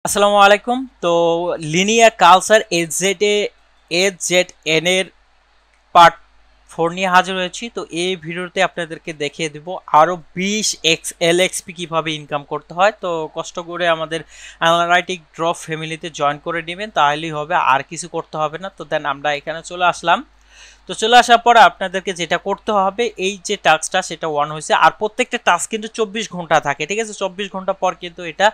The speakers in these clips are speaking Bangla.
আসসালামু আলাইকুম। তো লিনিয়ার কালচার এজেড এন এর পার্ট 4 নিয়ে হাজির হয়েছি। তো এই ভিডিওতে আপনাদেরকে দেখিয়ে দেব আরো 20 এলএক্সপি কিভাবে ইনকাম করতে হয়। তো কষ্ট করে আমাদের অ্যানালাইটিক ড্রপ ফ্যামিলিতে জয়েন করে নেবেন, তাহলেই হবে, আর কিছু করতে হবে না। তো দেন আমরা এখানে চলে আসলাম। তো চলে আসার পর আপনাদেরকে যেটা করতে হবে, এই যে টাস্কটা সেটা ওয়ান হয়েছে, আর প্রত্যেকটা টাস্ক কিন্তু 24 ঘন্টা থাকে, ঠিক আছে? 24 ঘন্টা পর কিন্তু এটা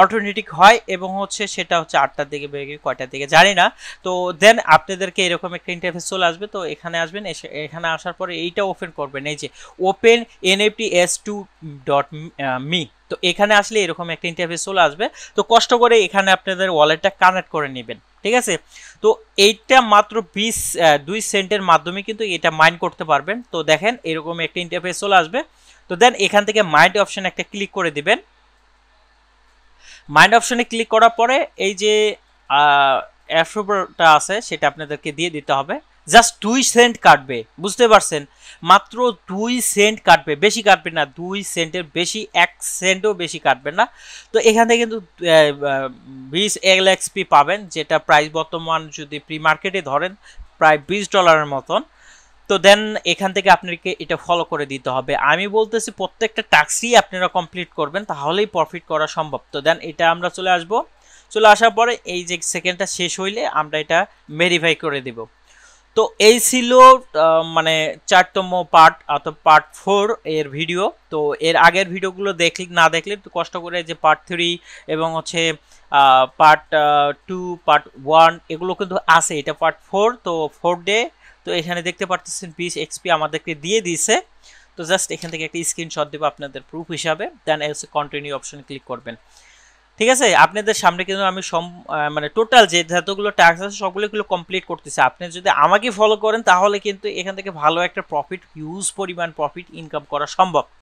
অটোমেটিক হয়, এবং সেটা হচ্ছে 8টার দিকে বেরিয়ে কয়টার দিকে জানি না। তো দেন আপনাদেরকে এরকম একটা ইন্টারফেস চলে আসবে। তো এখানে আসবেন, এখানে আসার পরে এইটা ওপেন করবেন, এই যে open NFT S2 dot me. তো এখানে আসলে এরকম একটা ইন্টারফেস চলে আসবে। তো কষ্ট করে এখানে আপনাদের ওয়ালেটটা কানেক্ট করে নেবেন, ঠিক আছে? তো এইটা মাত্র 2 সেন্টের মাধ্যমে কিন্তু এটা মাইন্ড করতে পারবেন। তো দেখেন এরকম একটা ইন্টারফেস চলে আসবে। তো দেন এখান থেকে মাইন্ড অপশন একটা ক্লিক করে দিবেন। মাইন্ড অপশনে ক্লিক করার পরে এই যে অ্যাপ্রুভারটা আছে সেটা আপনাদেরকে দিয়ে দিতে হবে। জাস্ট 2 সেন্ট কাটবে, বুঝতে পারছেন? মাত্র 2 সেন্ট কাটবে, বেশি কাটবে না। 2 সেন্টের বেশি, 1 সেন্টও বেশি কাটবে না। তো এখান থেকে কিন্তু 20 এলএক্সপি পাবেন, যেটা প্রাইস বর্তমান যদি প্রি মার্কেটে ধরেন প্রায় $20 মতন। তো দেন এখান থেকে আপনাকে এটা ফলো করে দিতে হবে। আমি বলতেছি প্রত্যেকটা টাস্কই আপনারা কমপ্লিট করবেন, তাহলেই প্রফিট করা সম্ভব। তো দেন এটা আমরা চলে আসব। চলে আসার পরে এই যে সেকেন্ডটা শেষ হইলে আমরা এটা ভেরিফাই করে দেব। তো এই ছিল মানে 4তম পার্ট অর্থাৎ পার্ট 4 এর ভিডিও। তো এর আগের ভিডিওগুলো না দেখলে একটু কষ্ট করে যে পার্ট 3 এবং পার্ট 2, পার্ট 1 এগুলো কিন্তু আছে। এটা পার্ট 4, তো 4 ডে। তো এখানে দেখতে পারতেছেন 20 এক্সপি আমাদেরকে দিয়ে দিয়েছে। তো জাস্ট এখান থেকে একটা স্ক্রিনশট দেবো আপনাদের প্রুফ হিসাবে, দেন এসে কন্টিনিউ অপশনে ক্লিক করবেন, ঠিক আছে? আপনাদের সামনে কিন্তু আমি মানে টোটাল যে যতগুলো টাস্ক আছে সবগুলো কমপ্লিট করতেছি। আপনি যদি আমাকে ফলো করেন তাহলে কিন্তু এখান থেকে ভালো একটা প্রফিট, হিউজ পরিমাণ প্রফিট ইনকাম করা সম্ভব।